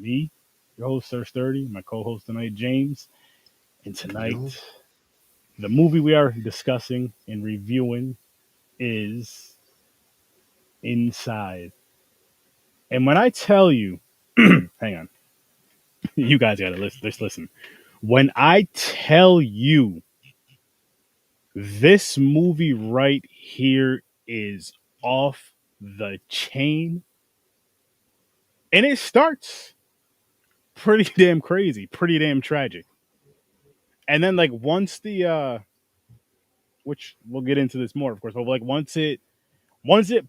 me, your host, Sir Sturdy, my co-host tonight, James. And Yo. tonight, the movie we are discussing and reviewing is Inside. And when I tell you, hang on, you guys gotta listen. Just listen. When I tell you this movie right here is off the chain, and it starts pretty damn crazy, pretty damn tragic. And then like once the which we'll get into this more, of course, but like once it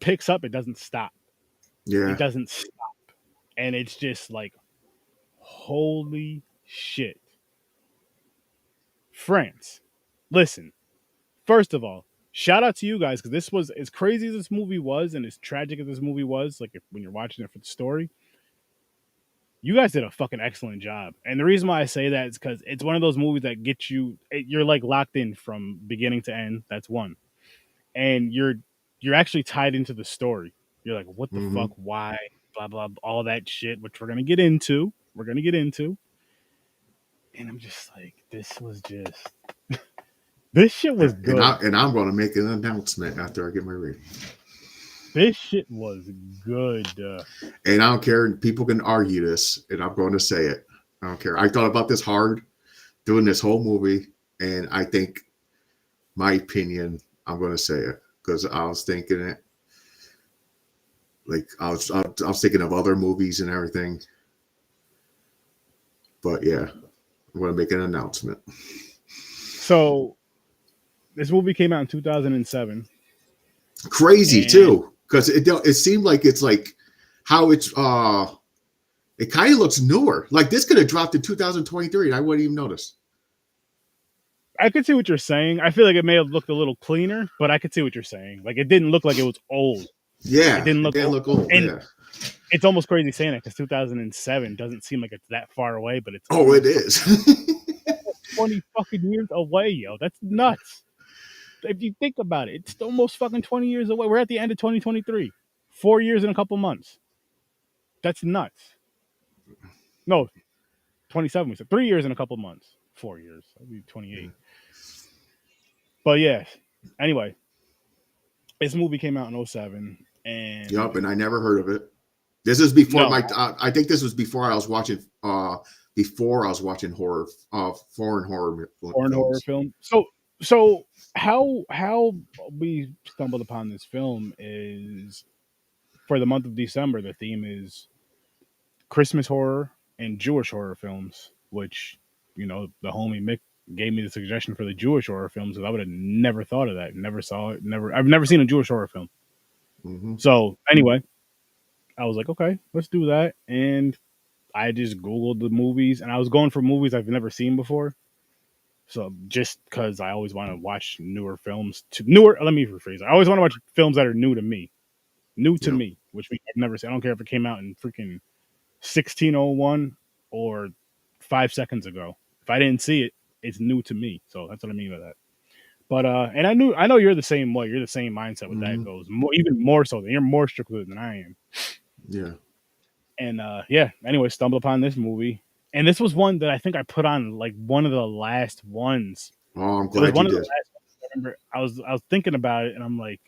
picks up, it doesn't stop. It Yeah. doesn't stop. And it's just like holy shit. France. Listen, first of all, shout out to you guys because this was as crazy as this movie was and as tragic as this movie was, like if, when you're watching it for the story, you guys did a fucking excellent job. And the reason why I say that is because it's one of those movies that gets you, you're like locked in from beginning to end. That's one. And you're actually tied into the story. You're like, what the Mm-hmm. fuck? Why? Blah blah. All that shit, which we're gonna get into. We're gonna get into. And I'm just like, this was just this shit was good. And I'm going to make an announcement after I get my rating. This shit was good. And I don't care. People can argue this, and I'm going to say it. I don't care. I thought about this hard doing this whole movie, and I think my opinion, I'm going to say it because I was thinking it. Like I was thinking of other movies and everything. But yeah, I'm going to make an announcement. So this movie came out in 2007. Crazy And too, because it seemed like it's like how it's it kind of looks newer. Like this could have dropped in 2023 and I wouldn't even notice. I could see what you're saying. I feel like it may have looked a little cleaner, but I could see what you're saying. Like it didn't look like it was old. It Yeah, didn't it look didn't old. look old. And Yeah. it's almost crazy saying it because 2007 doesn't seem like it's that far away, but it's Oh, it almost is. 20 fucking years away, yo. That's nuts. If you think about it, it's almost fucking 20 years away. We're at the end of 2023. 4 years and a couple months. That's nuts. No, 27. We said 3 years and a couple months. 4 years. That'd be 28. But yeah. Anyway, this movie came out in '07, and Yup, and I never heard of it. This is before no, I think this was before I was watching horror foreign horror foreign horror films. film. So how we stumbled upon this film is for the month of December. The theme is Christmas horror and Jewish horror films, which the homie Mick gave me the suggestion for the Jewish horror films because I would have never thought of that. Never saw it. I've never seen a Jewish horror film. Mm-hmm. So anyway, I was like, okay, let's do that. And I just Googled the movies and I was going for movies I've never seen before. So just because I always want to watch newer films, let me rephrase it. I always want to watch films that are new to me, Yep. which I've never seen. I don't care if it came out in freaking 1601 or 5 seconds ago. If I didn't see it, it's new to me. So that's what I mean by that. But and I know you're the same way. You're the same mindset with that Mm-hmm. goes. Even more so than you're more strict with it than I am. Yeah. And yeah. Anyway, stumbled upon this movie, and this was one that I think I put on like one of the last ones. Oh, I'm It was glad you one of the did. last ones. I remember I was thinking about it, and I'm like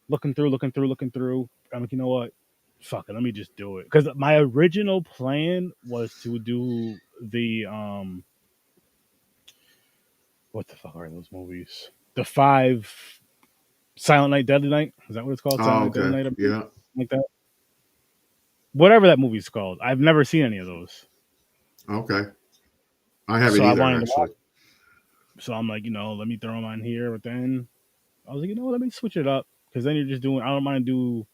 looking through. I'm like, you know what? Fuck it, let me just do it. Because my original plan was to do the what the fuck are those movies? The 5 Silent Night, Deadly Night. Is that what it's called? Silent Oh, Night, Deadly okay. Night, Yeah. like that. Whatever that movie's called. I've never seen any of those. Okay. I haven't So I either wanted to watch. actually. So I'm like, let me throw them on here. But then I was like, let me switch it up. Because then you're just doing, I don't want to do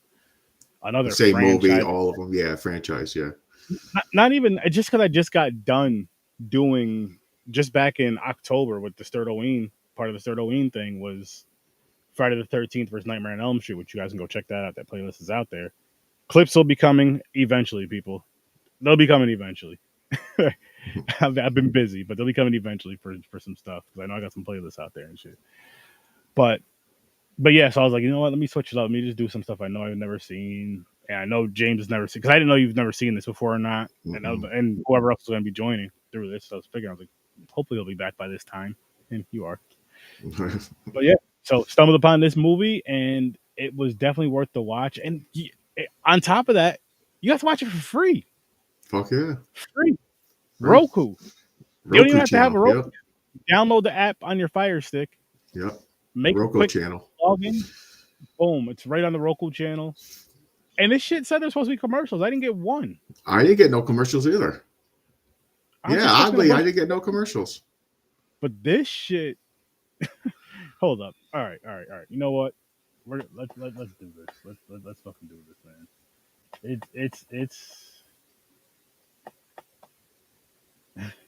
The another same movie, franchise. all of them. Yeah, franchise. Yeah. Not even, just because I just got done doing, just back in October with the Sturdoween, part of the Sturdoween thing was Friday the 13th versus Nightmare on Elm Street, which you guys can go check that out. That playlist is out there. Clips will be coming eventually, people. They'll be coming eventually. I've been busy, but they'll be coming eventually for some stuff because I know I got some playlists out there and shit. But yeah, so I was like, you know what? Let me switch it up. Let me just do some stuff I know I've never seen. And I know James has never seen, because I didn't know you've never seen this before or not. And whoever else is going to be joining through this. So I was figuring, I was like, hopefully he'll be back by this time. And you are. But yeah, so stumbled upon this movie and it was definitely worth the watch. And on top of that, you have to watch it for free. Fuck yeah. Free. Free. Roku. You don't even Roku have to have a channel. Roku. Download the app on your Fire Stick. Yep. Make a Roku quick channel. login. Boom. It's right on the Roku channel. And this shit said there's supposed to be commercials. I didn't get one. I didn't get no commercials either. Yeah, oddly, I didn't get no commercials. But this shit. Hold up. All right. You know what? Let's do this. Let's fucking do this, man.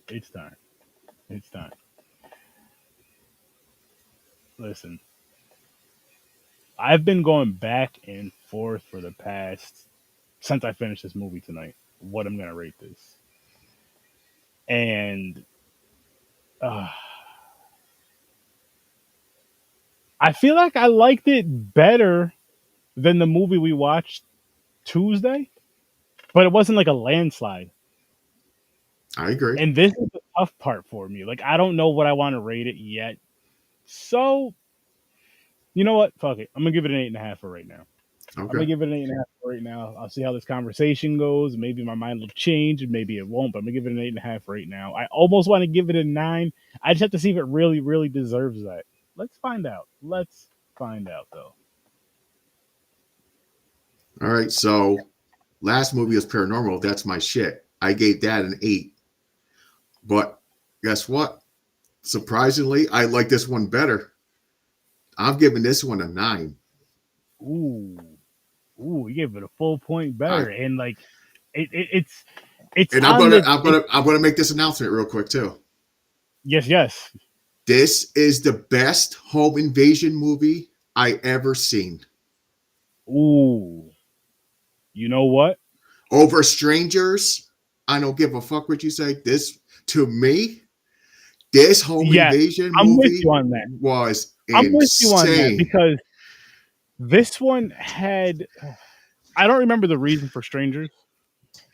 It's time. It's time. Listen, I've been going back and forth for the past, since I finished this movie tonight, what I'm gonna rate this, and I feel like I liked it better than the movie we watched Tuesday, but it wasn't like a landslide. I agree. And this is the tough part for me. Like, I don't know what I want to rate it yet. So, you know what? Fuck it. I'm going to give it an 8.5 for right now. Okay. I'm going to give it an 8.5 for right now. I'll see how this conversation goes. Maybe my mind will change, and maybe it won't, but I'm going to give it an 8.5 right now. I almost want to give it a 9. I just have to see if it really, really deserves that. Let's find out. Let's find out, though. All right. So, last movie was Paranormal. That's my shit. I gave that an 8. But guess what? Surprisingly, I like this one better. I'm giving this one a 9. Ooh, you gave it a full point better, and like it's. And I'm gonna make this announcement real quick too. Yes. This is the best home invasion movie I ever seen. Ooh, you know what? Over Strangers, I don't give a fuck what you say. This, to me, this home invasion I'm movie with you on that. was I'm insane. with you on that because this one had. I don't remember the reason for Strangers,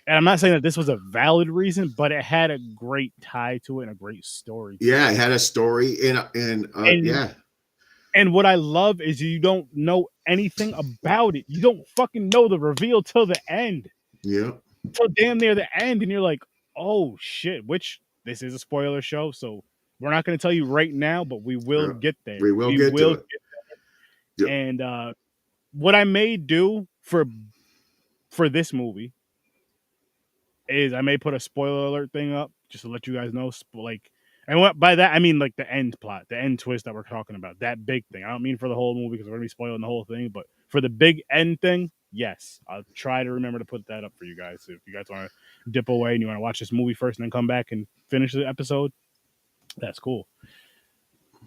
and I'm not saying that this was a valid reason, but it had a great tie to it and a great story. Yeah, it had a story and yeah. And what I love is you don't know anything about it. You don't fucking know the reveal till the end. Yeah. Till damn near the end, and you're like, oh shit, which this is a spoiler show, so we're not going to tell you right now, but we will get there. We will get to it. Yep. And what I may do for this movie is I may put a spoiler alert thing up just to let you guys know, like, and what by that I mean like the end plot, the end twist that we're talking about, that big thing. I don't mean for the whole movie because we're gonna be spoiling the whole thing, but for the big end thing, yes, I'll try to remember to put that up for you guys. So if you guys want to dip away and you want to watch this movie first and then come back and finish the episode, that's cool.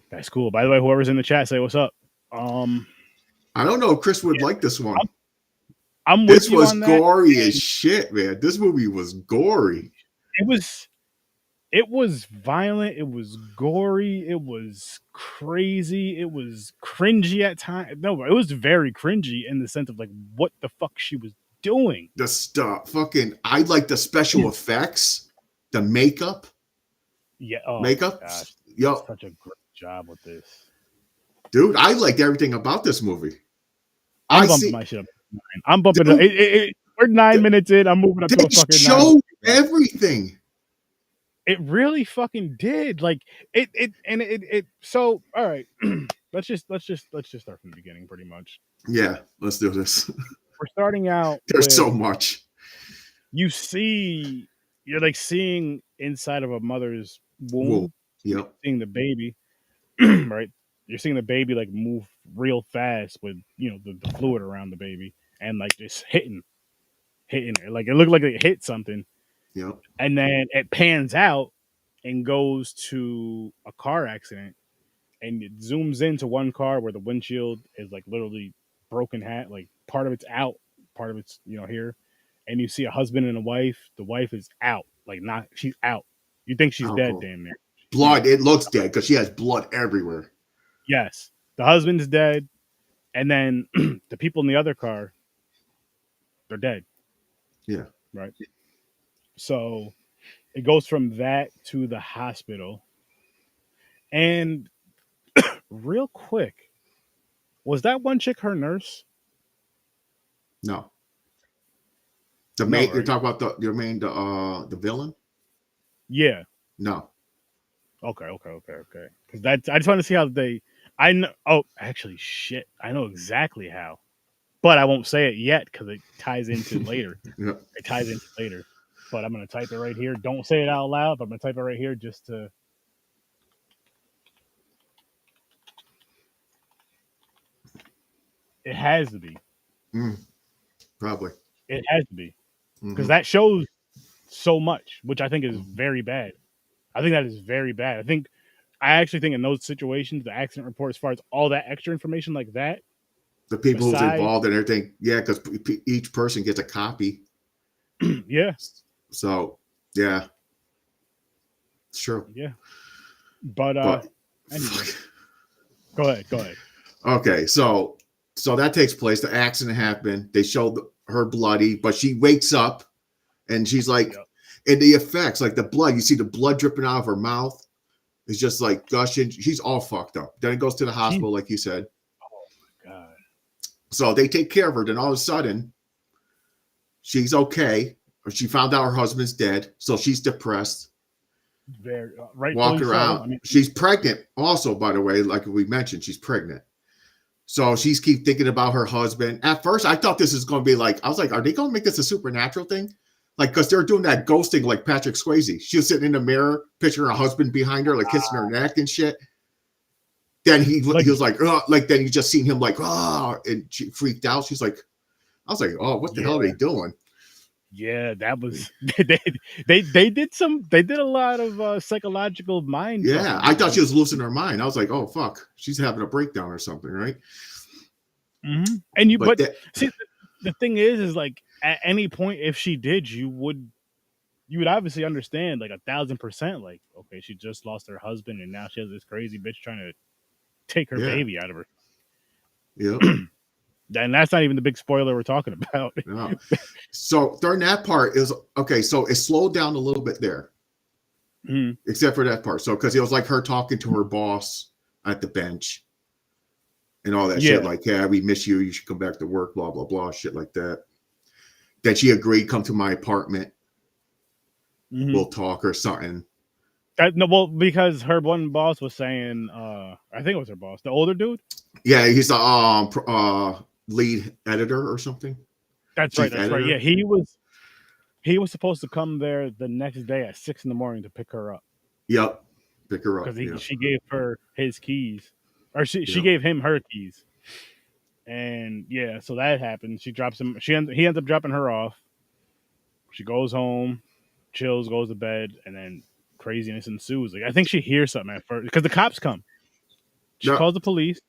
That's cool. By the way, whoever's in the chat, say what's up. I don't know if Chris would like this one. I'm with this you was on that. Gory as shit, man. This movie was gory. It was violent. It was gory. It was crazy. It was cringy at times. No, it was very cringy in the sense of like what the fuck she was doing. The stuff, I like the special effects, the makeup. Yeah, oh makeup. Gosh, yo, such a great job with this, dude. I liked everything about this movie. I'm bumping my shit up. I'm bumping it. We're 9 minutes in. I'm moving up to a fucking 9. Showed everything. It really fucking did. Like it. So all right, let's just start from the beginning, pretty much. Yeah, let's do this. We're starting out. There's so much. You're like seeing inside of a mother's womb. Yep. Seeing the baby, right? You're seeing the baby like move real fast with the fluid around the baby and like just hitting it. Like it looked like it hit something. Yep. And then it pans out and goes to a car accident, and it zooms into one car where the windshield is like literally broken like part of it's out, part of it's here, and you see a husband and a wife. The wife is out, like she's out. You think she's dead, damn near. Blood. It looks dead because she has blood everywhere. Yes, the husband's dead, and then the people in the other car They're dead, Yeah. right? So it goes from that to the hospital. And real quick, was that one chick her nurse? No. The No, main you're right? talking about the villain? Yeah. No. Okay. Because that's I just want to see how they. I know. Oh, actually, shit. I know exactly how, but I won't say it yet because it ties into later. Yeah. It ties into later. But I'm gonna type it right here. Don't say it out loud. But I'm gonna type it right here just to. It has to be. Mm, probably. It has to be because Hmm. that shows so much, which I think is very bad. I think that is very bad. I actually think in those situations, the accident report, as far as all that extra information like that, The people who's besides, involved and everything, yeah, because each person gets a copy. yeah, So, yeah, sure. yeah. But But anyway, go ahead. okay, so that takes place. The accident happened. They show her bloody, but she wakes up and she's like, Yep. and the effects, like the blood, you see the blood dripping out of her mouth. It's just like gushing. She's all fucked up. Then it goes to the She, hospital, like you said. oh my god, So they take care of her. Then all of a sudden, she's okay. She found out her husband's dead, so she's depressed. very rightfully Walking so. around. I mean, She's pregnant, also, by the way, like we mentioned, she's pregnant. So she's keep thinking about her husband. At first, I thought this was going to be like, I was like, are they going to make this a supernatural thing? Like, because they're doing that ghosting like Patrick Swayze. She was sitting in the mirror, picturing her husband behind her, like kissing her neck and shit. Then he was like, oh, like, then you just seen him like, oh, and she freaked out. She's like, I was like, oh, what the yeah, hell are they doing? yeah, that was they did a lot of psychological mind Yeah, fucking I with thought her. she was losing her mind. I was like, oh, fuck, she's having a breakdown or something, right? Mm-hmm. And But but see, the thing is like at any point, if she did, you would obviously understand like 1,000%. Like, okay, she just lost her husband, and now she has this crazy bitch trying to take her yeah, baby out of her. yeah. And that's not even the big spoiler we're talking about. No. So during that part, it was okay. So it slowed down a little bit there, Mhm. except for that part. So because it was like her talking to her boss at the bench and all that shit, Yeah. like, yeah, we miss you. You should come back to work, blah, blah, blah, shit like that. Then she agreed, come to my apartment. Mhm. We'll talk or something. No, well, because her one boss was saying, I think it was her boss, the older dude. Yeah, he's the lead editor or something. That's right. Chief That's right. editor. Yeah, he was supposed to come there the next day at 6 in the morning to pick her up Yep. Pick her up. because Yeah. she gave her his keys, or she Yep. gave him her keys. And yeah, so that happened. She drops him. He ends up dropping her off. She goes home, chills, goes to bed, and then craziness ensues. Like I think she hears something at first because the cops come. She No, calls the police.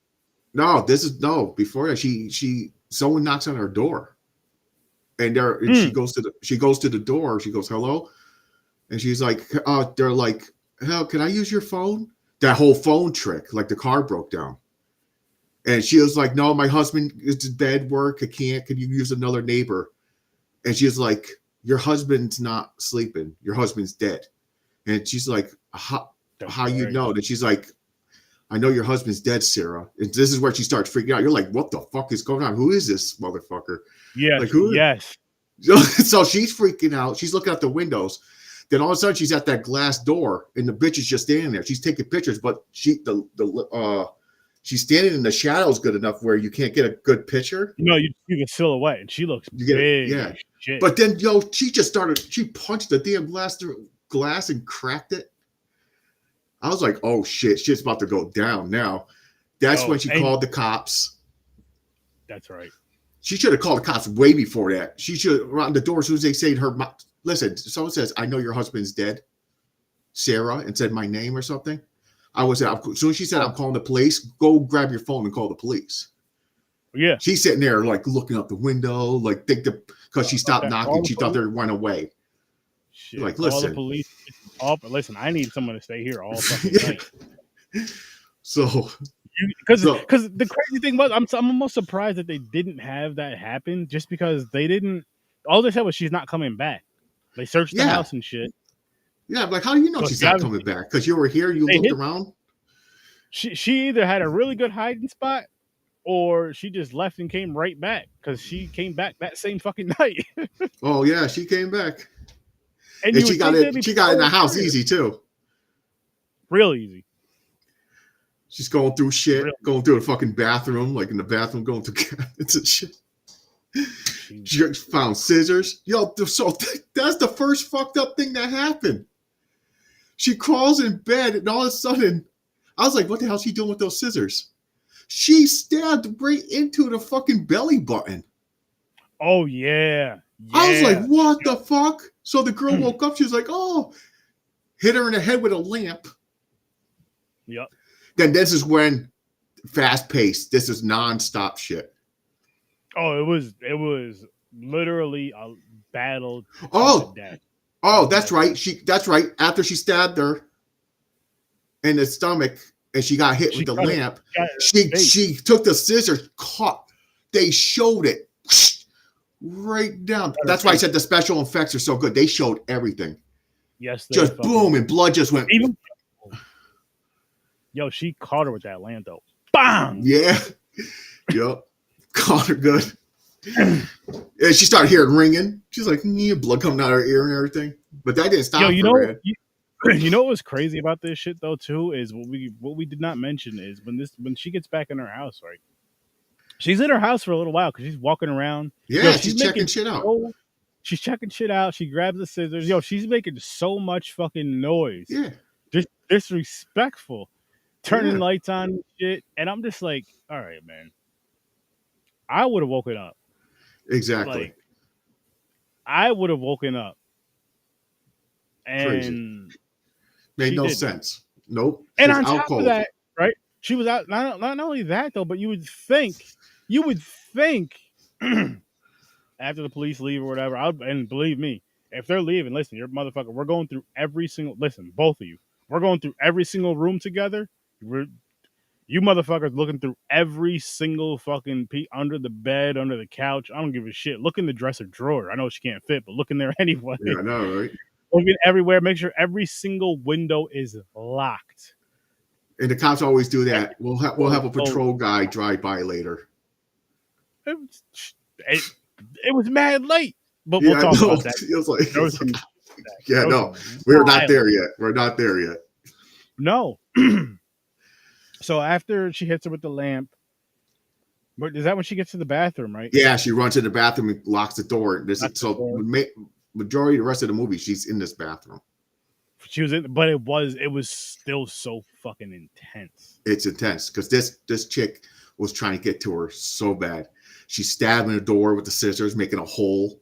no, this is no, before that, someone knocks on her door. And she Mm, goes to the door. She goes, hello. And she's like, they're like, hell, can I use your phone? That whole phone trick, like the car broke down. And she was like, no, my husband is in bed work. I can't. Can you use another neighbor? And she's like, your husband's not sleeping. Your husband's dead. And she's like, that's how you right. know? And she's like, I know your husband's dead, Sarah. And this is where she starts freaking out. You're like, what the fuck is going on? Who is this motherfucker? Yes, Like, who? yes. So she's freaking out. She's looking out the windows. Then all of a sudden she's at that glass door and the bitch is just standing there. She's taking pictures, but she's standing in the shadows good enough where you can't get a good picture. No, you see the silhouette, and she looks You get it, big yeah. as shit. But then she punched the damn glass and cracked it. I was like, oh shit's about to go down now. That's when she called the cops. That's right. She should have called the cops way before that. She should have around the door as soon as they say her. Listen, someone says, I know your husband's dead, Sarah, and said my name or something. As soon as she said, I'm calling the police, go grab your phone and call the police. Yeah. She's sitting there like looking out the window, like because she stopped knocking. She thought they went away. Shit. Like, Call listen. the police. Listen, I need someone to stay here all fucking night. So Because the crazy thing was, I'm almost surprised that they didn't have that happen, just because they didn't. All they said was she's not coming back. They searched the Yeah. house and shit. Yeah, like how do you know So she's not coming back? Because you were here, you looked around. She either had a really good hiding spot, or she just left and came right back because she came back that same fucking night. Oh yeah, she came back, and she got it. She got in the house easy too. Real easy. She's going through shit, going through a fucking bathroom, like in the bathroom, going through cabinets and shit. She found scissors. Yo, so that's the first fucked up thing that happened. She crawls in bed, and all of a sudden, I was like, what the hell is she doing with those scissors? She stabbed right into the fucking belly button. Oh, yeah. I was like, what the fuck? So the girl woke up. She was like, oh, hit her in the head with a lamp. Yep. Then this is when fast paced. This is nonstop shit. Oh, it was literally a battle. Oh, that's right. That's right. After she stabbed her in the stomach and she got hit with the lamp, she took the scissors, they showed it right down. That's why I said the special effects are so good. They showed everything. Yes, just boom, and blood just went. Yo, she caught her with that lamp though. Bang! Yeah. Yep. Caught her good. And she started hearing ringing. She's like, blood coming out of her ear and everything. But that didn't stop her. You know what was crazy about this shit though too is what we did not mention is when she gets back in her house, right? She's in her house for a little while because she's walking around. Yeah, she's checking shit out. She's checking shit out. She grabs the scissors. Yo, she's making so much fucking noise. Yeah. Disrespectful. Turning lights on and shit. And I'm just like, all right, man. I would have woken up. Exactly. Like, I would have woken up. And crazy. Made no sense. Nope. And on top of that, right? She was out. Not only that though, but you would think after the police leave or whatever, and believe me, if they're leaving, listen, you're a motherfucker. We're going through every single. Listen, both of you. We're going through every single room together. You motherfuckers looking through every single fucking under the bed, under the couch. I don't give a shit. Look in the dresser drawer. I know she can't fit, but look in there anyway. Yeah, I know, right? Looking everywhere. Make sure every single window is locked. And the cops always do that. We'll have a patrol guy drive by later. It was mad late, but we'll talk about that. It was like, no, we're not there yet. We're not there yet. No. So after she hits her with the lamp, but is that when she gets to the bathroom, right? Yeah, she runs in the bathroom and locks the door. Majority of the rest of the movie, she's in this bathroom. She was in, but it was still so fucking intense. It's intense because this chick was trying to get to her so bad. She's stabbing the door with the scissors, making a hole,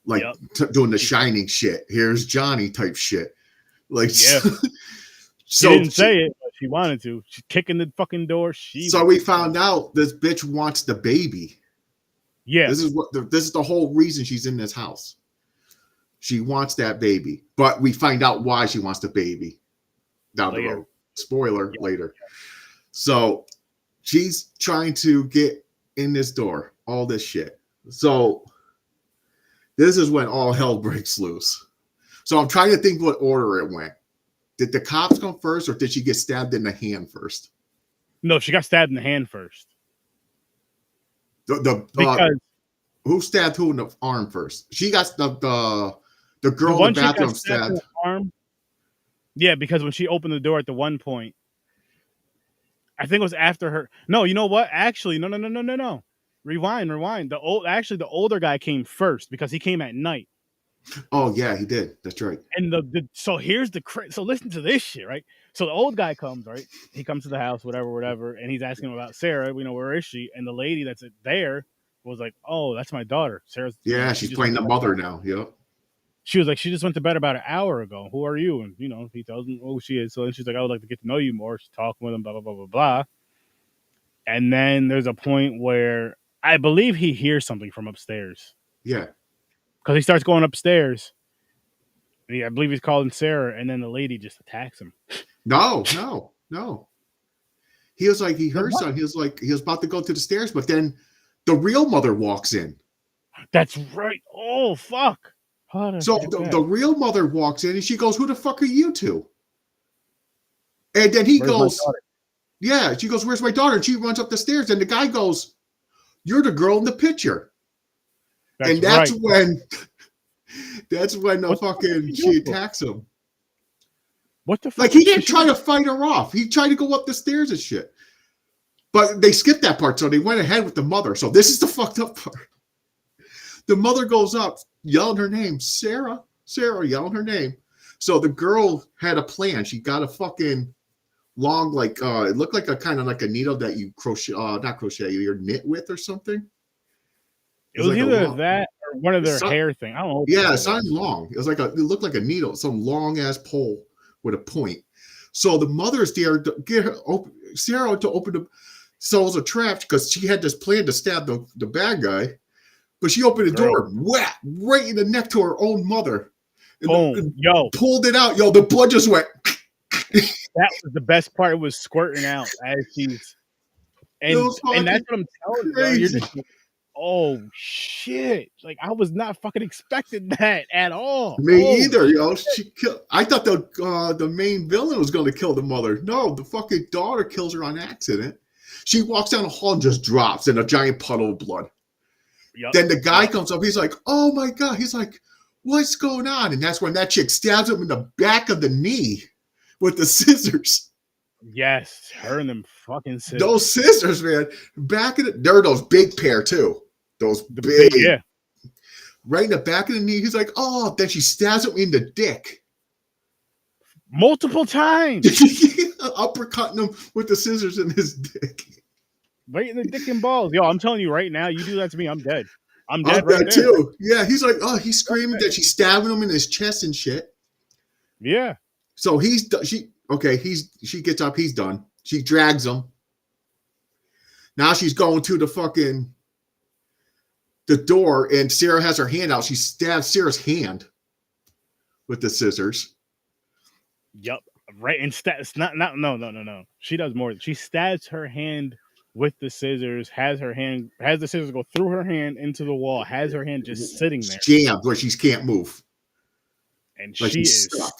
like doing the Shining shit. Here's Johnny type shit. Like, yeah. She didn't say it, but she wanted to. She's kicking the fucking door. So we found out this bitch wants the baby. Yeah, this is the whole reason she's in this house. She wants that baby, but we find out why she wants the baby down the road. Spoiler later. So she's trying to get in this door, all this shit. So this is when all hell breaks loose. So I'm trying to think what order it went. Did the cops come first, or did she get stabbed in the hand first? No, she got stabbed in the hand first. Because who stabbed who in the arm first? She got the girl in the bathroom stabbed. The arm. Yeah, because when she opened the door at the one point, I think it was after her. No, you know what? Actually, no. Rewind. The older guy came first because he came at night. Oh yeah, he did. That's right. And so here's so listen to this shit, right? So the old guy comes, right? He comes to the house, whatever, and he's asking him about Sarah. We know, where is she? And the lady that's there was like, "Oh, that's my daughter, Sarah's." Yeah, she's playing the mother now. Yep. She was like, "She just went to bed about an hour ago. Who are you?" And he tells him who she is. So then she's like, "I would like to get to know you more." She's talking with him, blah blah blah blah blah. And then there's a point where I believe he hears something from upstairs. Yeah. Because he starts going upstairs. And I believe he's calling Sarah, and then the lady just attacks him. No. He was like, he heard something. He was about to go to the stairs, but then the real mother walks in. That's right. Oh fuck. How did I So forget that? the real mother walks in and she goes, "Who the fuck are you two?" And then he Where's my goes, daughter? "Yeah." She goes, "Where's my daughter?" And she runs up the stairs. And the guy goes, "You're the girl in the picture." That's And that's right. when the What the fuck did fucking she she do? attacks him. What the Like fuck? he Because didn't she try did. to fight her off. He tried to go up the stairs and shit. But they skipped that part, so they went ahead with the mother. So this is the fucked up part. The mother goes up, yelling her name, Sarah, Sarah, yelling her name. So the girl had a plan. She got a fucking long, like it looked like a kind of like a needle that you crochet, not crochet, you knit with or something. It It's was like a either long, that or one of their some, hair thing. I don't know what the yeah, fuck it something was. long. It was like it looked like a needle, some long ass pole with a point. So the mother's there to get her Sarah to open the. So it was a trap because she had this plan to stab the bad guy, but she opened the Great. door, whack, right in the neck to her own mother, Boom. and Yo, pulled it out. Yo, the blood just went. that was the best part. It was squirting out as she's It and was that's fucking what I'm telling you, dog. You're crazy. just like, oh shit. Like I was not fucking expecting that at all. Me Oh either, yo. She killed. I thought the main villain was going to kill the mother. No, the fucking daughter kills her on accident. She walks down the hall and just drops in a giant puddle of blood. yep. Then the guy Yep. comes up. He's like, "Oh my god!" He's like, "What's going on?" And that's when that chick stabs him in the back of the knee with the scissors. Yes, her and them fucking Those scissors. scissors, man. Back of they're those big pair too. Those The big, big, yeah. right in the back of the knee. He's like, "Oh!" Then she stabs him in the dick. Multiple times. Uppercutting him with the scissors in his dick. Right in the dick and balls. Yo, I'm telling you right now, you do that to me, I'm dead. I'm I'm dead right dead there. too. Yeah, he's like, oh, he's screaming that she's stabbing him in his chest and shit. Yeah. So she gets up, he's done. She drags him. Now she's going to the door, and Sarah has her hand out. She stabs Sarah's hand with the scissors. Yep. Right. And it's not no. She does more. She stabs her hand with the scissors, has the scissors go through her hand into the wall, has her hand just sitting there. Jammed where she can't move. And Like she she's is stuck.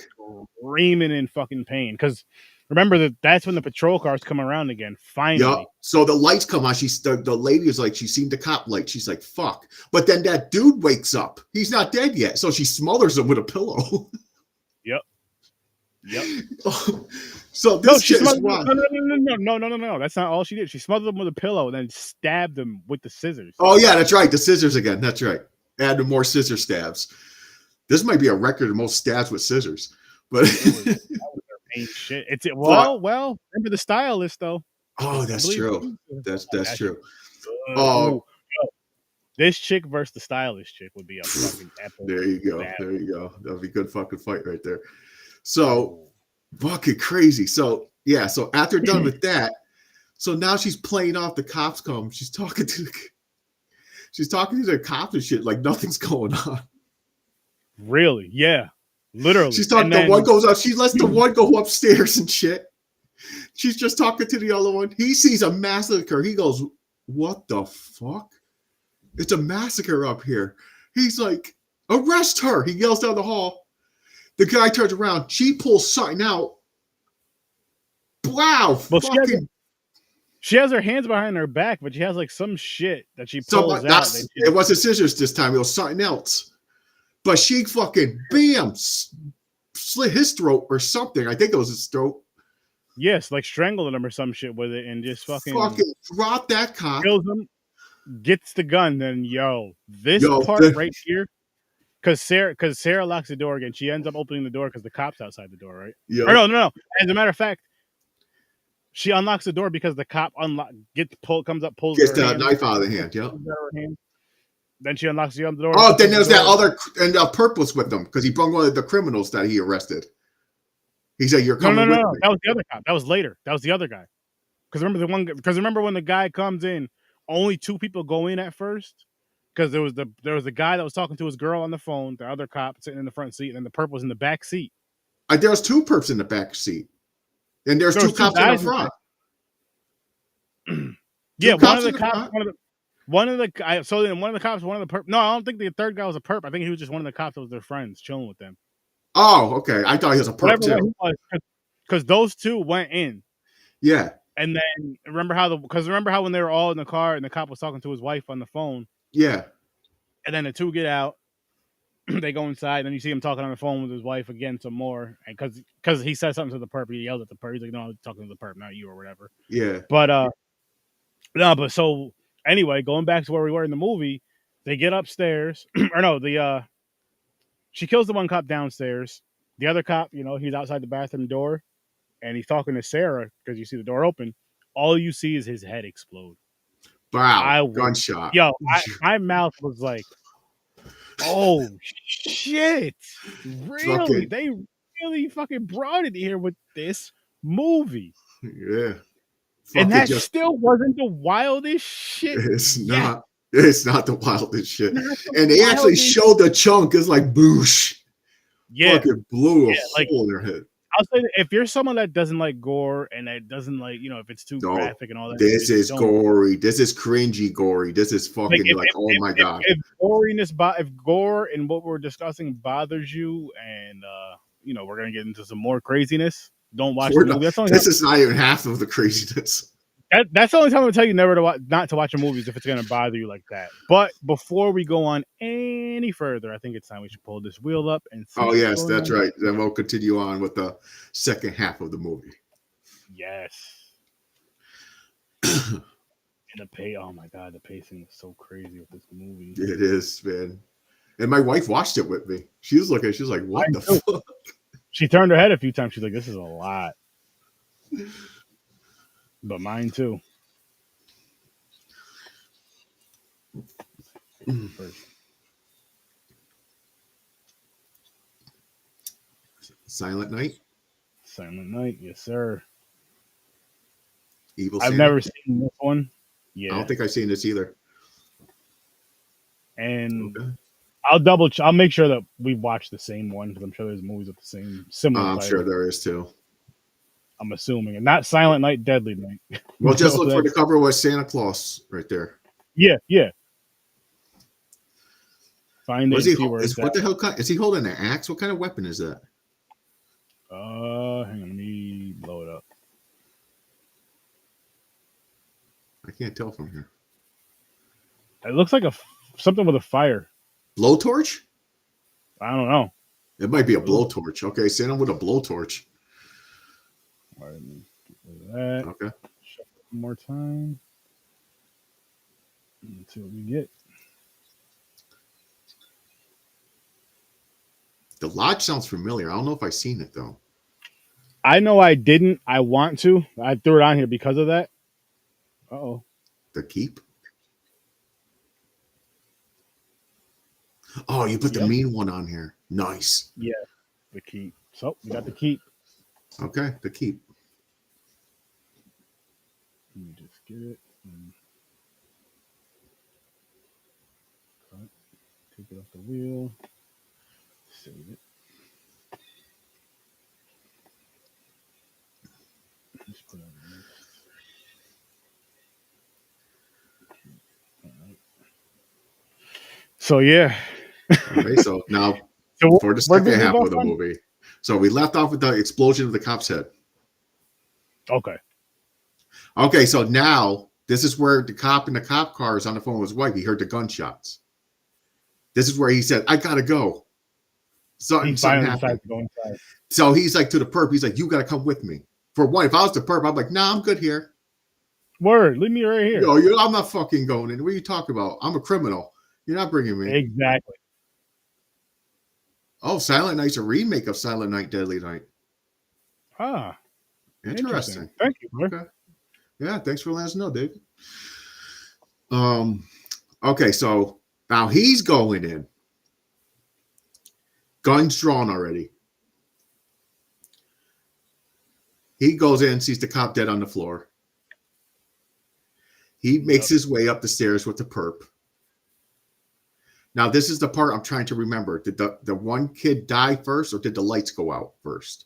screaming in fucking pain. Because remember that's when the patrol cars come around again. Finally. Yep. So the lights come on. The lady is like, she's seen the cop light. She's like, fuck. But then that dude wakes up. He's not dead yet. So she smothers him with a pillow. Yep. So this shit is wild. No. That's not all she did. She smothered him with a pillow and then stabbed him with the scissors. Oh, yeah, that's right. The scissors again. That's right. Add more scissor stabs. This might be a record of most stabs with scissors. But that was her main shit. Well, remember the stylist though. Oh, that's true. That's true. Ooh, this chick versus the stylish chick would be a fucking epic. There you go. There you go. That'll be a good fucking fight right there. So fucking crazy. So yeah, so after done with that, so now she's playing off the cops come. She's talking to the cops and shit like nothing's going on. Really? Yeah. Literally. She's talking to one goes up, she lets the one go upstairs and shit. She's just talking to the other one. He sees a massacre. He goes, "What the fuck? It's a massacre up here." He's like, "Arrest her." He yells down the hall. The guy turns around. She pulls something out. Wow. Well, she has her hands behind her back, but she has like some shit that she pulls out. It wasn't scissors this time. It was something else. But she fucking, bam, slit his throat or something. I think it was his throat. Yes, like strangled him or some shit with it and just fucking drop that cop. Kills him, gets the gun, then this part right here. Because Sarah locks the door again. She ends up opening the door because the cop's outside the door, right? Yeah. Or no. As a matter of fact, she unlocks the door because the cop comes up, pulls gets the knife out of the hand. Yep. Then she unlocks the other door. Oh, then there's that other and Perp was with them because he brought one of the criminals that he arrested. He said, "You're coming." No. Me. That was the other cop. That was later. That was the other guy. Because remember when the guy comes in, only two people go in at first. Because there was the guy that was talking to his girl on the phone, the other cop sitting in the front seat, and then the Perp was in the back seat. There was two Perps in the back seat, and there's two cops in the front. Yeah, one of the cops. one of the cops, one of the perp. No, I don't think the third guy was a perp. I think he was just one of the cops that was their friends, chilling with them. Oh, okay. I thought he was a perp Whatever too. Because those two went in. Yeah. And then remember how when they were all in the car and the cop was talking to his wife on the phone. Yeah. And then the two get out. They go inside, and then you see him talking on the phone with his wife again some more. And because he said something to the perp, he yelled at the perp. He's like, "No, I'm talking to the perp, not you," or whatever. Yeah. But no, but so anyway, going back to where we were in the movie, they get upstairs, or no, she kills the one cop downstairs. The other cop, he's outside the bathroom door, and he's talking to Sarah because you see the door open. All you see is his head explode. Wow. Gunshot. Yo, my mouth was like, oh shit! Really? They really fucking brought it here with this movie. Yeah. And that still wasn't the wildest shit. It's not. It's not the wildest shit. And they actually showed the chunk. It's like boosh. Yeah. Fucking blew a hole in their head. I'll say that if you're someone that doesn't like gore and that doesn't like, if it's too graphic and all that. This is gory. This is cringy gory. This is fucking oh my God. If gore and what we're discussing bothers you and, we're going to get into some more craziness, don't watch the movie. This is not even half of the craziness. That's the only time I tell you not to watch your movies if it's going to bother you like that. But before we go on any further, I think it's time we should pull this wheel up and see. Oh, yes, that's right. Then we'll continue on with the second half of the movie. Yes. Oh my God, the pacing is so crazy with this movie. It is, man. And my wife watched it with me. She was looking, she was like, what the fuck? She turned her head a few times. She's like, this is a lot. But mine too. Silent Night? Silent Night, yes, sir. Evil I've Santa? never seen this one. Yeah. I don't think I've seen this either. And I'll make sure that we watch the same one because I'm sure there's movies with the same similar. I'm sure there is too. I'm assuming, and not Silent Night, Deadly Night. Well, just look for the cover with Santa Claus right there. Yeah. Find it. What the hell? Is he holding an axe? What kind of weapon is that? Hang on, let me blow it up. I can't tell from here. It looks like something with a fire. Blowtorch? I don't know. It might be a blowtorch. Okay, Santa with a blowtorch. All right, let me get that. Okay. Shut it one more time. Let's see what we get. The Lodge sounds familiar. I don't know if I've seen it though. I know I didn't. I want to. I threw it on here because of that. Uh-oh. The Keep? Oh, you put the mean one on here. Nice. Yeah, the Keep. So we got the Keep. Okay, the Keep. Let me just get it. Cut. Take it off the wheel. Save it. Just put it on the next. All right. So yeah. Okay, so now for the second half of the movie. So we left off with the explosion of the cop's head. Okay, so now this is where the cop in the cop car is on the phone with his wife. He heard the gunshots. This is where he said, I gotta go. Something happened. So he's like to the perp, he's like, you gotta come with me. For one, if I was the perp, I'm like, nah, I'm good here. Word, leave me right here. Yo, I'm not fucking going in. What are you talking about? I'm a criminal. You're not bringing me. Exactly. Oh, Silent Night's a remake of Silent Night, Deadly Night. Ah. Interesting. Thank you. Bro. Okay. Yeah, thanks for letting us know, David. Okay, so now he's going in. Guns drawn already. He goes in, sees the cop dead on the floor. He makes his way up the stairs with the perp. Now, this is the part I'm trying to remember. Did the one kid die first, or did the lights go out first?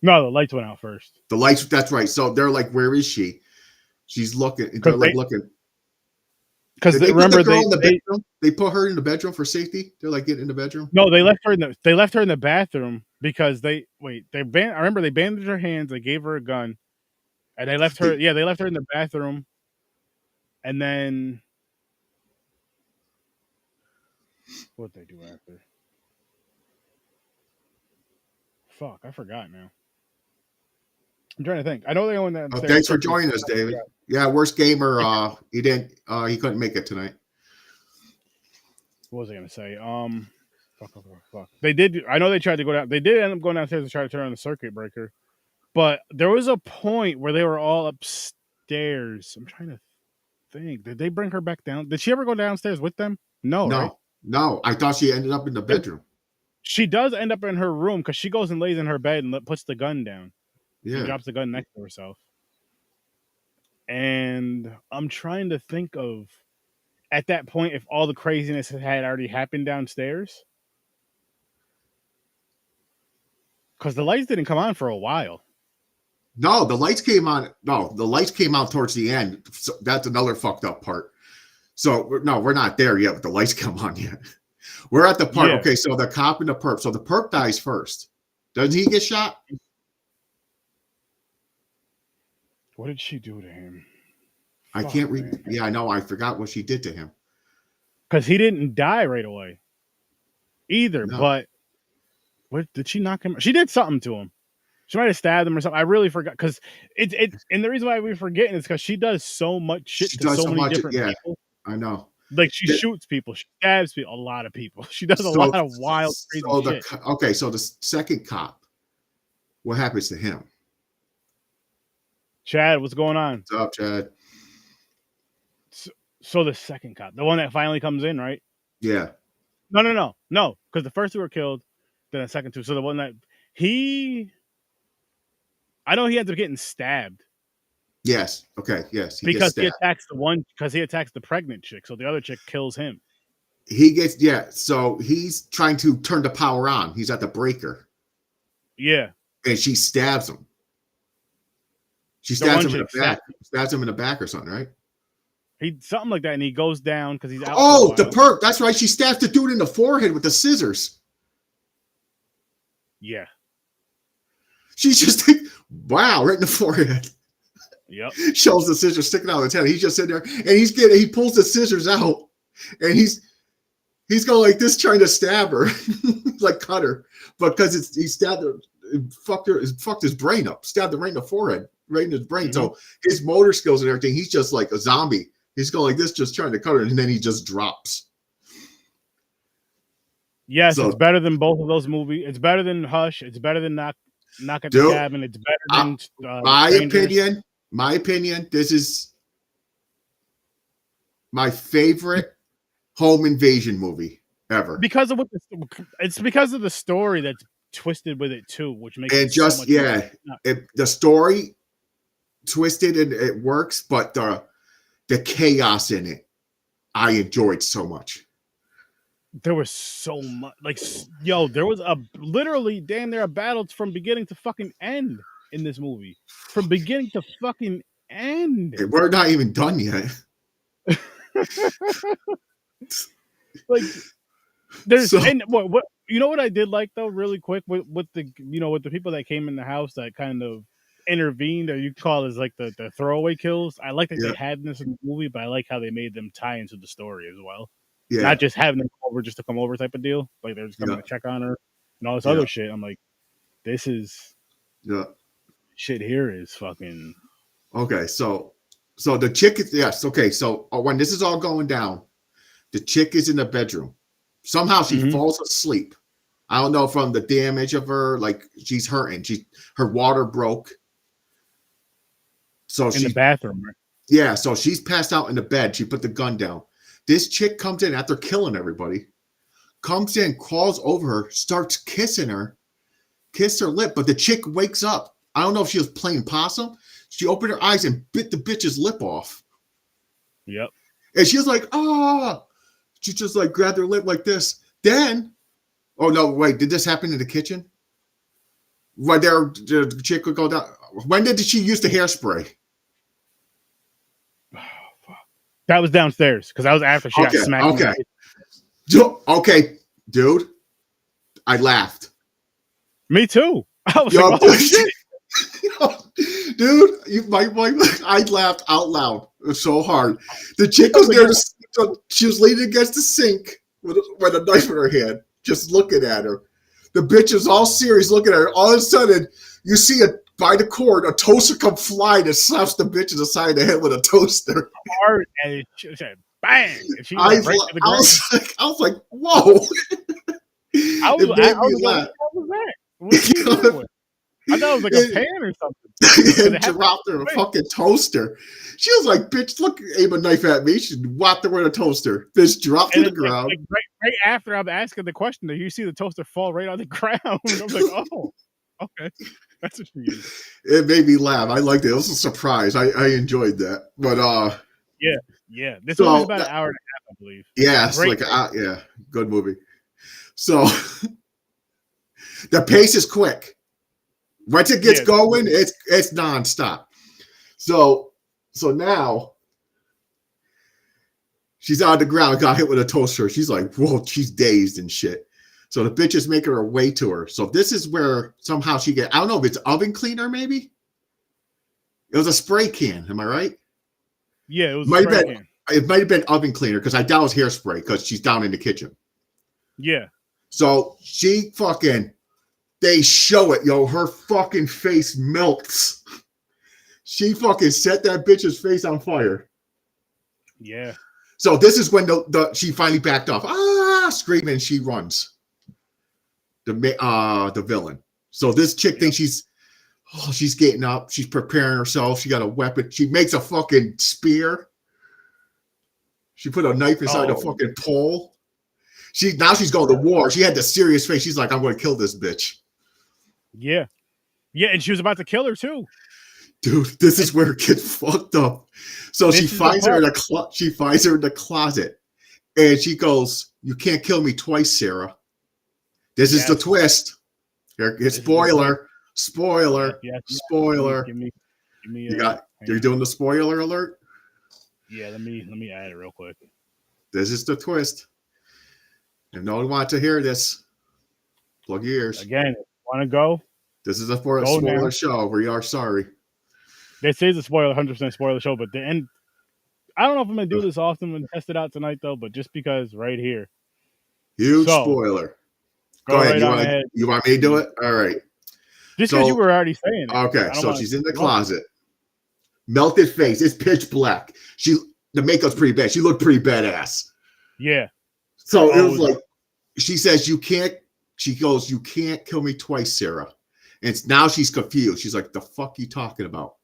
No, the lights went out first. The lights, that's right. So they're like, where is she? She's looking. They're like looking. because Did they put the remember girl in the bedroom? They put her in the bedroom for safety. They're like getting in the bedroom. no, they left her in the bathroom because I remember they bandaged her hands, they gave her a gun, and they left her. Yeah, they left her in the bathroom, and then what they do after? Fuck, I forgot now. I'm trying to think. I know they went downstairs. Thanks for joining us, David. Yeah, worst gamer. He couldn't make it tonight. What was I gonna say? Fuck. They did. I know they tried to go down. They did end up going downstairs to try to turn on the circuit breaker, but there was a point where they were all upstairs. I'm trying to think. Did they bring her back down? Did she ever go downstairs with them? No, right? No. I thought she ended up in the bedroom. She does end up in her room because she goes and lays in her bed and puts the gun down. Yeah. She drops the gun next to herself. And I'm trying to think of at that point if all the craziness had already happened downstairs. Because the lights didn't come on for a while. No, the lights came on. No, the lights came out towards the end. So that's another fucked up part. So no, we're not there yet. But the lights come on yet. We're at the part. Yeah. Okay, so the cop and the perp. So the perp dies first. Doesn't he get shot? What did she do to him? I can't read. Yeah, I know. I forgot what she did to him. Because he didn't die right away either. No. But what did she knock him? She did something to him. She might have stabbed him or something. I really forgot because and the reason why we're forgetting is because she does so much shit to so many different people. I know. Like she shoots people, she stabs people, a lot of people. She does a lot of wild, crazy shit. Okay, so the second cop, what happens to him? Chad, what's going on? What's up, Chad? So the second cop, the one that finally comes in, right? Yeah. No. Because the first two were killed, then the second two. So the one that I know he ends up getting stabbed. Yes. Okay. Yes. Because he attacks he attacks the pregnant chick. So the other chick kills him. So he's trying to turn the power on. He's at the breaker. Yeah. And she stabs him. She stabs him in the back. Stabs him in the back or something, right? Something like that, and he goes down because he's out. Oh, the perp. That's right. She stabs the dude in the forehead with the scissors. Yeah. She's just like, wow, right in the forehead. Yep. Shows the scissors sticking out of his head. He's just sitting there, and he pulls the scissors out, and he's going like this, trying to stab her, like cut her, but because he stabbed her, fucked his brain up, stabbed her right in the forehead, right in his brain. Mm-hmm. So his motor skills and everything, he's just like a zombie. He's going like this, just trying to cut her, and then he just drops. Yes, so, it's better than both of those movies. It's better than Hush. It's better than Knock at the Cabin. It's better than My opinion, this is my favorite home invasion movie ever. Because of it's because of the story that's twisted with it too, which makes it just so much the story twisted and it works, but the chaos in it, I enjoyed so much. There was so much, there was literally damn near a battle from beginning to fucking end in this movie. From beginning to fucking end. We're not even done yet. What you know what I did like though, really quick with the people that came in the house that kind of intervened, or you call it as like the throwaway kills. I like that they had this in the movie, but I like how they made them tie into the story as well. Yeah. Not just having them over just to come over type of deal. Like they're just coming to check on her and all this other shit. I'm like, this is shit here is fucking okay. So the chick is okay. So when this is all going down, the chick is in the bedroom. Somehow she falls asleep. I don't know, from the damage of her, like she's hurting. Her water broke. So in the bathroom, right? Yeah. So she's passed out in the bed. She put the gun down. This chick comes in after killing everybody. Comes in, crawls over her, starts kissing her, kiss her lip, but the chick wakes up. I don't know if she was playing possum. She opened her eyes and bit the bitch's lip off. Yep. And she was like, ah. She just like grabbed her lip like this. Then, oh no, wait, did this happen in the kitchen? When the chick would go down. When did she use the hairspray? Oh, fuck. That was downstairs because that was after she got Okay, smacked. okay. Okay, dude. I laughed. Me too. I was Yo, like, oh shit. dude, I laughed out loud. It was so hard. The chick was Like, there. She was leaning against the sink with a knife in her hand, just looking at her. The bitch is all serious looking at her. All of a sudden, you see by the cord, a toaster come flying and slaps the bitch in the side of the head with a toaster. Hard, and she said, bang. And she I went right to the ground. was like, whoa. I was like, what was that? What she doing? I thought it was like a pan or something. And dropped her a fucking toaster. She was like, bitch, look, aim a knife at me. She whacked her with a toaster. Bitch dropped to the ground. Like right after I'm asking the question, you see the toaster fall right on the ground. I was like, oh, okay. That's what she used. It made me laugh. I liked it. It was a surprise. I enjoyed that. But yeah. This was about an hour and a half, I believe. Yeah, it's like good movie. So the pace is quick. Once it gets going, it's nonstop. So now she's on the ground, got hit with a toaster. She's like, whoa, she's dazed and shit. So the bitch is making her way to her. So this is where somehow she I don't know if it's oven cleaner, maybe. It was a spray can. Am I right? Yeah, it was a spray can. It might have been oven cleaner because I doubt it was hairspray because she's down in the kitchen. Yeah. So they show it, yo. Her fucking face melts. She fucking set that bitch's face on fire. Yeah. So this is when she finally backed off. Screaming, she runs. The villain. So this chick thinks she's getting up. She's preparing herself. She got a weapon. She makes a fucking spear. She put a knife inside a fucking pole. Now she's going to war. She had the serious face. She's like, I'm going to kill this bitch. Yeah. Yeah, and she was about to kill her too. Dude, this is where it gets fucked up. So she finds her in the closet. And she goes, you can't kill me twice, Sarah. This is the twist. Spoiler. Spoiler. Spoiler. Give me you're doing the spoiler alert? Yeah, let me add it real quick. This is the twist. If no one wants to hear this, plug your ears. Again, want to go? This is a spoiler show. We are sorry. This is a spoiler, 100% spoiler show, but the end. I don't know if I'm going to do this often. I'm going to test it out tonight, though, but just because right here. Huge spoiler. Go ahead. Right you want me to do it? All right. Just because you were already saying it. Okay, so she's in the closet. Melted face. It's pitch black. The makeup's pretty bad. She looked pretty badass. Yeah. So it was like, she says, she goes, you can't kill me twice, Sarah. And now she's confused. She's like, the fuck you talking about?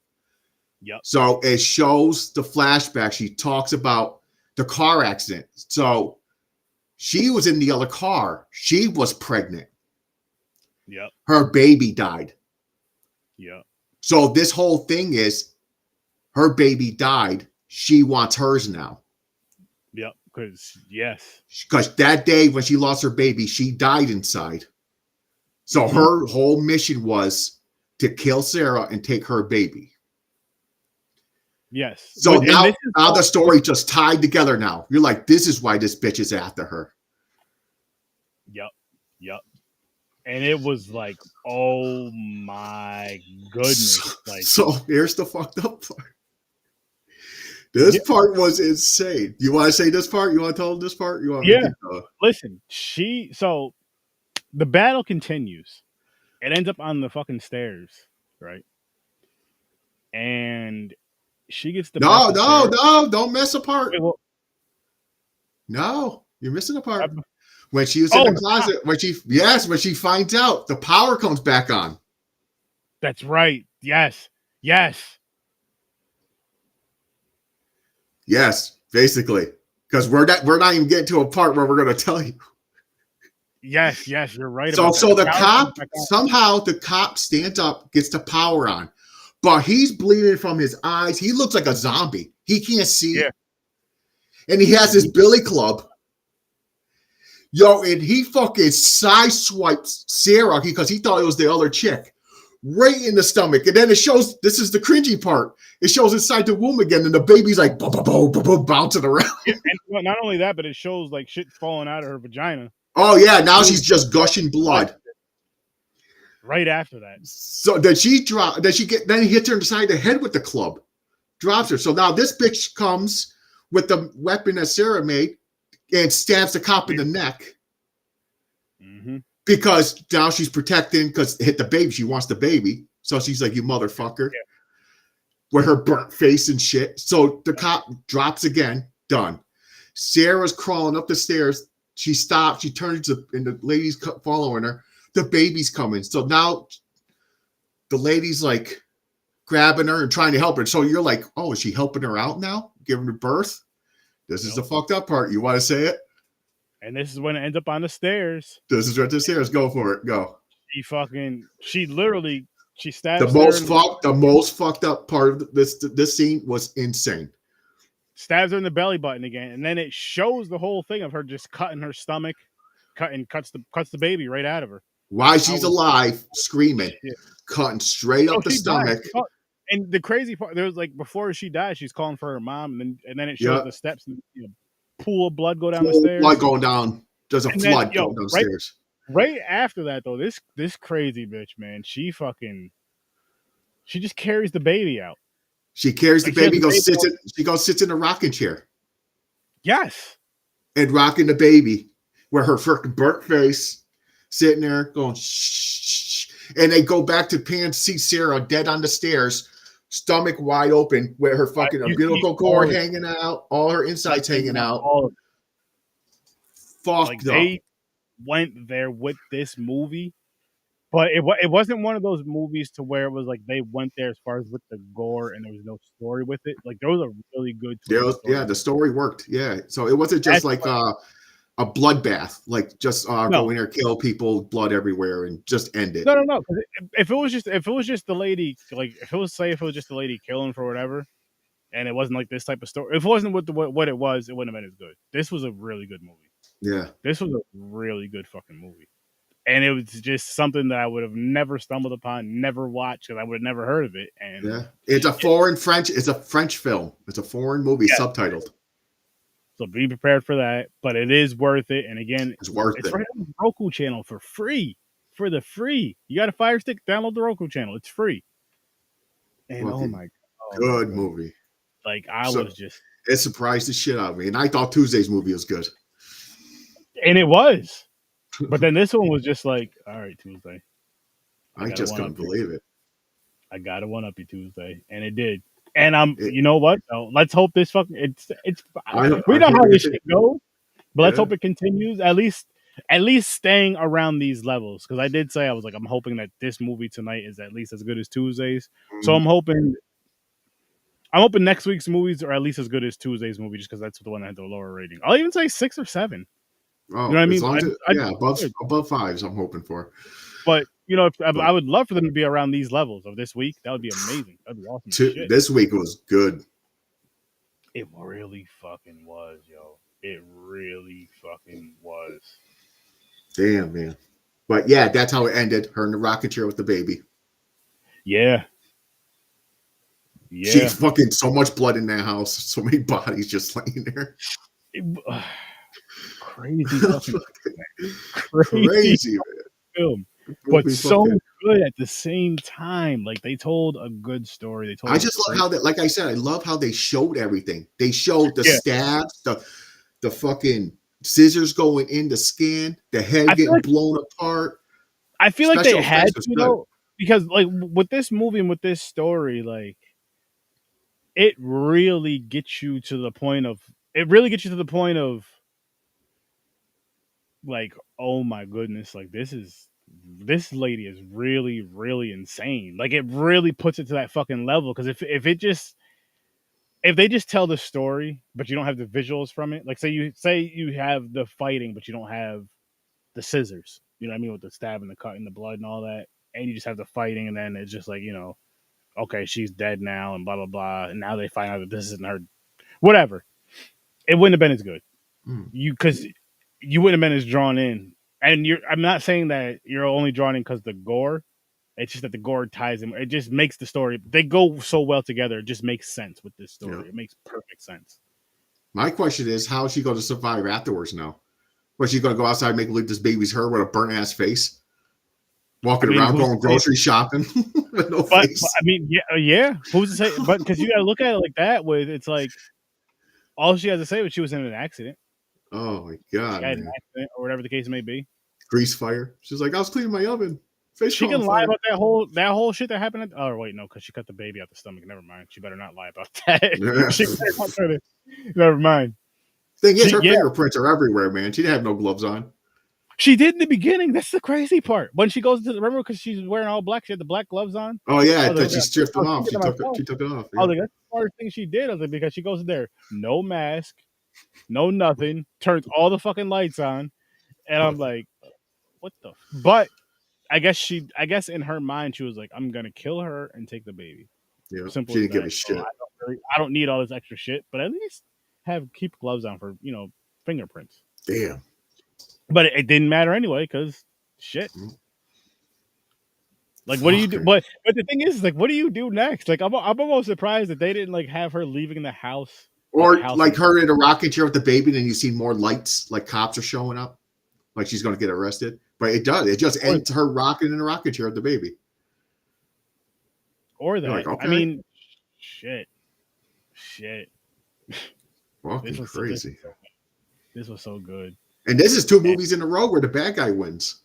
Yep. So it shows the flashback. She talks about the car accident. So she was in the other car. She was pregnant. Yep. Her baby died. Yep. So this whole thing is her baby died. She wants hers now. Yep. Because that day when she lost her baby, she died inside. So her whole mission was to kill Sarah and take her baby. Yes. So now the story just tied together now. You're like, this is why this bitch is after her. Yep. And it was like, oh my goodness. So here's the fucked up part. This part was insane. You want to say this part? You want to tell them this part? Listen, so the battle continues. It ends up on the fucking stairs, right? And she gets the No, don't mess apart. Wait, no, you're missing a part. When she was in the closet, when she finds out, the power comes back on. That's right. Yes, basically. Because we're not even getting to a part where we're going to tell you. Yes, you're right. So the cop stands up, gets the power on, but he's bleeding from his eyes. He looks like a zombie. He can't see. Yeah. And he has his billy club. Yo, and he fucking sideswipes Sarah because he thought it was the other chick. right in the stomach. And then it shows, this is the cringy part. It shows inside the womb again, and the baby's like bouncing around. Yeah, and not only that, but it shows like shit falling out of her vagina. Oh yeah, now she's just gushing blood. Right after that. So then she drop. Then he hits her in the side of the head with the club, drops her. So now this bitch comes with the weapon that Sarah made and stabs the cop in the neck. Mm-hmm. Because now she's protecting, because hit the baby. She wants the baby. So she's like, you motherfucker. Yeah. With her burnt face and shit. So the cop drops again. Done. Sarah's crawling up the stairs. She stops. She turns, and the lady's following her. The baby's coming. So now the lady's like grabbing her and trying to help her. So you're like, oh, is she helping her out now? Giving her birth? This is the fucked up part. You want to say it? And this is when it ends up on the stairs. This is right the stairs. Go for it. Go. She stabs the most fucked up part of this scene was insane. Stabs her in the belly button again, and then it shows the whole thing of her just cutting her stomach, cuts the baby right out of her. While she's alive, screaming, cutting straight up the stomach. And the crazy part, there was like before she died, she's calling for her mom, and then it shows the steps and pool of blood go down the stairs. Blood going down. There's a flood going down the stairs. Right after that, though, this crazy bitch, man, she just carries the baby out. She carries the baby, she goes sits in a rocking chair. Yes. And rocking the baby with her freaking burnt face, sitting there going shh. And they go back to pan to see Sarah dead on the stairs, stomach wide open, with her fucking umbilical cord hanging out, all her insides hanging out. Fucked up. They went there with this movie, but it wasn't one of those movies to where it was like they went there as far as with the gore and there was no story with it. Like there was a really good story. Yeah, the story worked. Yeah, so it wasn't just a bloodbath, like just go in there, kill people, blood everywhere, and just end it. No. If it was just the lady, like if it was just the lady killing for whatever, and it wasn't like this type of story. If it wasn't what it was, it wouldn't have been as good. This was a really good movie. Yeah, this was a really good fucking movie, and it was just something that I would have never stumbled upon, never watched, because I would have never heard of it. And yeah, it's a foreign French. It's a French film. It's a foreign movie, subtitled. So be prepared for that, but it is worth it. And again, it's worth it. It's right on the Roku channel for free. For the free, you got a Fire Stick, download the Roku channel. It's free. And oh my god, good movie. Like was just, it surprised the shit out of me, and I thought Tuesday's movie was good. And it was, but then this one was just like, all right, Tuesday. I just couldn't believe it. I gotta one up you Tuesday, and it did. And you know what? No, let's hope this fucking it's. We know how this shit goes, but let's hope it continues. At least staying around these levels, because I did say I was like, I'm hoping that this movie tonight is at least as good as Tuesday's. Mm-hmm. So I'm hoping next week's movies are at least as good as Tuesday's movie, just because that's the one that had the lower rating. I'll even say 6 or 7. Oh, you know what I mean? Above 5s, I'm hoping for. But I would love for them to be around these levels of this week. That would be amazing. That'd be awesome. This week was good. It really fucking was, yo. It really fucking was. Damn, man. But yeah, that's how it ended. Her in the rocking chair with the baby. Yeah. She fucking so much blood in that house. So many bodies just laying there. Crazy film, but so good at the same time. Like they told a good story. I just love how that, like I said, I love how they showed everything. They showed the stabs, the fucking scissors going in the skin, the head getting blown apart. I feel like they had to, because like with this movie and with this story, like it really gets you to the point of like, oh my goodness, like this lady is really, really insane. Like it really puts it to that fucking level. Because if they just tell the story, but you don't have the visuals from it, like say you have the fighting, but you don't have the scissors, you know what I mean, with the stab and the cut and the blood and all that, and you just have the fighting, and then it's just like, okay, she's dead now and blah blah blah, and now they find out that this isn't her, whatever. It wouldn't have been as good. Because you wouldn't have been as drawn in. And I'm not saying that you're only drawn in because the gore, It's just that the gore ties them. It just makes the story. They go so well together. It just makes sense with this story. Yep. It makes perfect sense. My question is, how is she going to survive afterwards now? Was she going to go outside and make believe this baby's her with a burnt ass face? I Walking mean, around who's going to say? grocery shopping with no But face? I mean, yeah. Who's to say? But because you got to look at it like that, with it's like all she has to say was she was in an accident. Oh my She God, had an man. accident or whatever the case may be. Grease fire. She's like, I was cleaning my oven. Face She caught on can lie fire. about that whole shit that happened. Oh wait, no, because she cut the baby out the stomach. Never mind. She better not lie about that. Yeah. She better not try to. Never mind. Thing is, She her yeah, fingerprints are everywhere, man. She didn't have no gloves on. she did in the beginning. That's the crazy part. When she goes to remember because she's wearing all black. She had the black gloves on. Oh yeah, I I was like, thought okay, she stripped I them was off. thinking She to took it. myself. She took it off. I was Yeah. like, that's the smartest thing she did. I was like, because she goes there, no mask, no nothing, turns all the fucking lights on, and I'm like, what the? But I guess in her mind, she was like, I'm gonna kill her and take the baby. Yeah. Simple She as didn't give that. a So shit. I don't need all this extra shit, but at least keep gloves on for fingerprints. Damn. But it didn't matter anyway because shit. Like, what do you do? Fuck. But the thing is, like, what do you do next? Like, I'm almost surprised that they didn't like have her leaving the house, like the Or house. like her in a rocking chair with the baby, and then you see more lights, like cops are showing up, like she's going to get arrested. But it does. It just Or, ends her rocking in a rocking chair with the baby. or You're like, that. I okay, mean, shit. This fucking was so. crazy. This was so good. And this is two And movies in a row where the bad guy wins.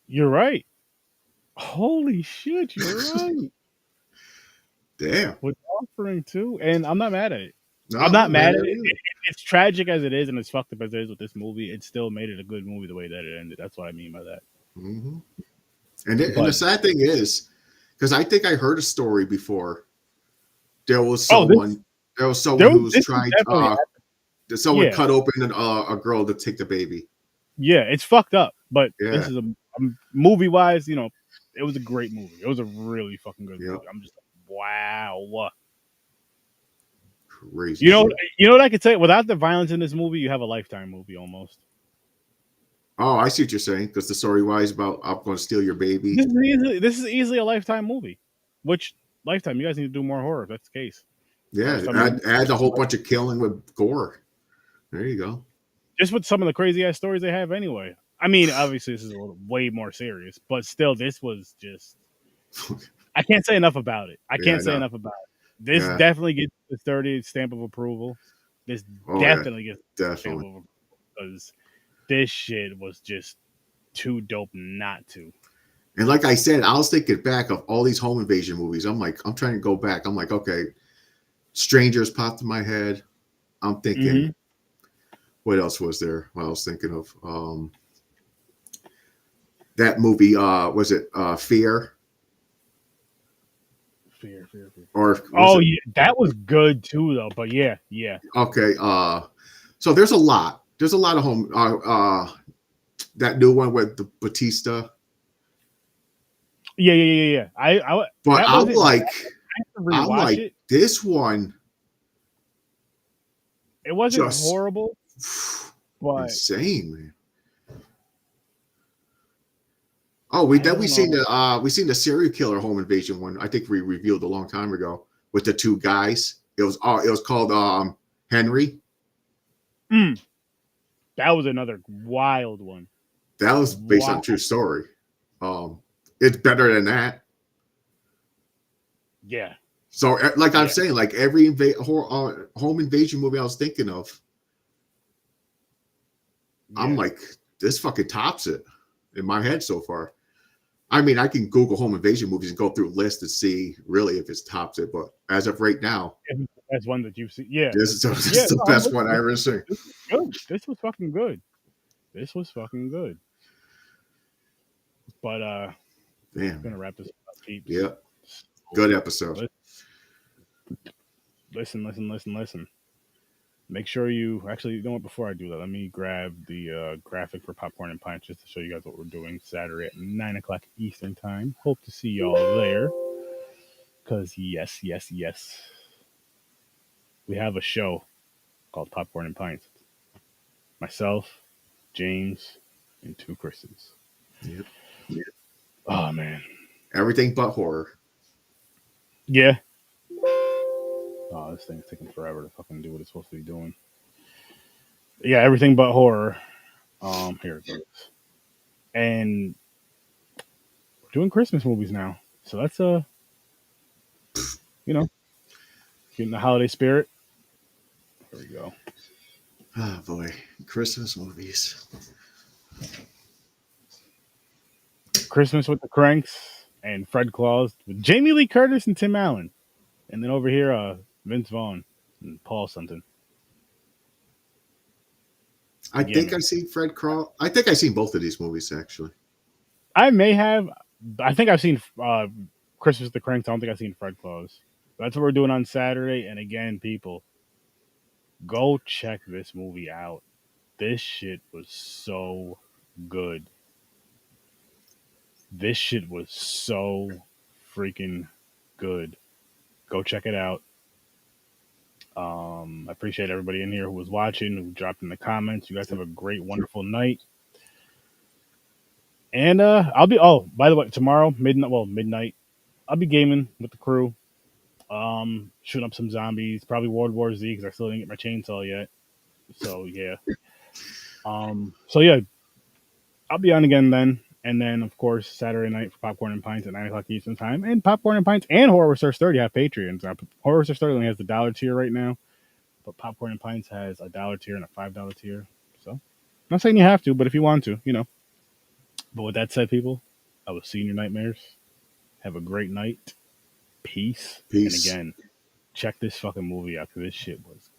you're right. Holy shit, you're right. Damn. With offering too, and I'm not mad at it. No, I'm I'm not not mad mad at at it it. either. It's tragic as it is, and it's fucked up as it is with this movie. It still made it a good movie the way that it ended. That's what I mean by that. Mm-hmm. And the But sad thing is, because I think I heard a story before. There was oh, someone. There was someone who was this was trying. definitely Someone yeah, cut open a girl to take the baby. yeah. It's fucked up, but this Yeah. is a movie wise. It was a great movie. It was a really fucking good Yep. movie. I'm just like, wow. Crazy You know, shit. you know what I could say? Without the violence in this movie, you have a Lifetime movie almost. Oh, I see what you're saying. Because the story wise about I'm going to steal your baby. This is easily a Lifetime movie. Which Lifetime? You guys need to do more horror. If that's the case. Yeah. Just tell me Add a whole bunch of killing with gore. There you go. just with some of the crazy ass stories they have anyway. I mean, obviously this is a little way more serious, but still, this was just. I can't say enough about it. I Yeah. can't say No. enough about it. This Yeah. definitely gets the 30 stamp of approval. This Oh yeah. definitely gets the stamp of Definitely. approval because this shit was just too dope not to. And like I said, I was thinking back of all these home invasion movies. I'm like, I'm trying to go back. I'm like, okay, Strangers popped in my head. I'm thinking, Mm-hmm. what else was there? What I was thinking of that movie. Was it Fear Fear. or was Oh it? yeah, that was good too though. But yeah. Okay. So there's a lot. There's a lot of home. That new one with the Batista. Yeah. But That I'm wasn't. like, I have to rewatch it. this one It wasn't just horrible, but insane, man. Oh, I we don't seen know. the serial killer home invasion one. I think we revealed a long time ago with the two guys. It was called Henry. That was another wild one. That was based on a Wow. true story. It's better than that. Yeah. So, like I'm Yeah. saying, like every home invasion movie I was thinking of, I'm Yeah. like, this fucking tops it in my head so far. I mean, I can Google home invasion movies and go through a list and see really if it's tops it. But as of right now, That's one that you've seen. Yeah. this is the No, best one I ever seen. this was good. This was fucking good. This was fucking good. But I'm Damn. gonna wrap this up, peeps. Yeah. Good episode. Listen. Make sure you actually, you know what? Before I do that, let me grab the graphic for Popcorn and Pints just to show you guys what we're doing Saturday at 9 o'clock Eastern Time. Hope to see y'all there. Because, yes, we have a show called Popcorn and Pints. Myself, James, and two Chris's. Yep. Oh man. Everything but horror. Yeah. Oh, this thing's taking forever to fucking do what it's supposed to be doing. Yeah, everything but horror. Here it goes. And we're doing Christmas movies now. So that's you know, getting the holiday spirit. Here we go. Oh boy, Christmas movies. Christmas with the Cranks and Fred Claus with Jamie Lee Curtis and Tim Allen. And then over here, Vince Vaughn and Paul something. I think Again, I seen Fred Crawl. I think I seen both of these movies actually. I may have. I think I've seen Christmas with the Cranks. I don't think I've seen Fred Claus. That's what we're doing on Saturday. And again, people, go check this movie out. This shit was so good. This shit was so freaking good. Go check it out. I appreciate everybody in here who was watching, who dropped in the comments. You guys have a great, wonderful night. And I'll be. Oh, by the way, tomorrow midnight. Well, midnight. I'll be gaming with the crew. Shooting up some zombies. Probably World War Z because I still didn't get my chainsaw yet. So yeah. So yeah, I'll be on again then. And then, of course, Saturday night for Popcorn and Pints at 9 o'clock Eastern Time. And Popcorn and Pints and Horror with Sir Sturdy have Patreons. Horror with Sir Sturdy only has the dollar tier right now. But Popcorn and Pints has a dollar tier and a $5 tier. So, I'm not saying you have to, but if you want to, you know. But with that said, people, I will see you in your nightmares. Have a great night. Peace. And Peace. again, check this fucking movie out because this shit was